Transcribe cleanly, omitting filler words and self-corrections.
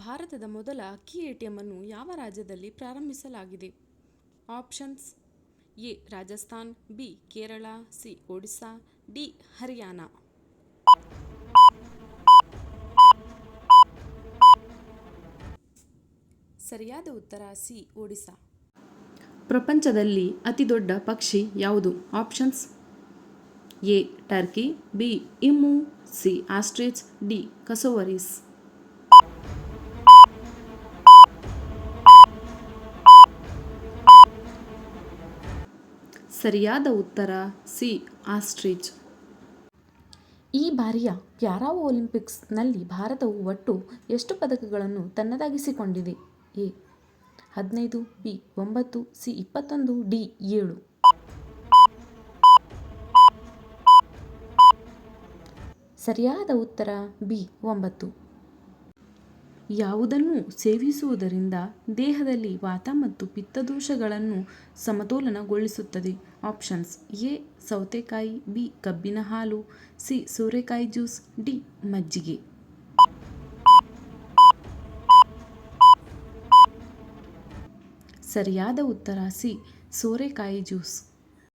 ಭಾರತದ ಮೊದಲ ಅಕ್ಕಿ ಎಟಿಎಂ ಅನ್ನು ಯಾವ ರಾಜ್ಯದಲ್ಲಿ ಪ್ರಾರಂಭಿಸಲಾಗಿದೆ? Options: a Rajasthan, b Kerala, c Odisha, d Haryana. ಸರಿಯಾದ ಉತ್ತರ ಸಿ ಒಡಿಶಾ. ಪ್ರಪಂಚದಲ್ಲಿ ಅತಿದೊಡ್ಡ ಪಕ್ಷಿ ಯಾವುದು? Options: a turkey, b emu, c ostrich, d cassowaries. ಸರಿಯಾದ ಉತ್ತರ ಸಿ ಆಸ್ಟ್ರಿಚ್. ಈ ಬಾರಿಯ ಪ್ಯಾರಾ ಒಲಿಂಪಿಕ್ಸ್ನಲ್ಲಿ ಭಾರತವು ಒಟ್ಟು ಎಷ್ಟು ಪದಕಗಳನ್ನು ತನ್ನದಾಗಿಸಿಕೊಂಡಿದೆ? A 15, b 9, c 21, d 7. ಸರಿಯಾದ ಉತ್ತರ ಬಿ 9. ಯಾವುದನ್ನು ಸೇವಿಸುವುದರಿಂದ ದೇಹದಲ್ಲಿ ವಾತ ಮತ್ತು ಪಿತ್ತದೋಷಗಳನ್ನು ಸಮತೋಲನಗೊಳಿಸುತ್ತದೆ? ಆಪ್ಷನ್ಸ್: ಎ ಸೌತೆಕಾಯಿ, ಬಿ ಕಬ್ಬಿನ ಹಾಲು, ಸಿ ಸೋರೆಕಾಯಿ ಜ್ಯೂಸ್, ಡಿ ಮಜ್ಜಿಗೆ. ಸರಿಯಾದ ಉತ್ತರ ಸಿ ಸೋರೆಕಾಯಿ ಜ್ಯೂಸ್.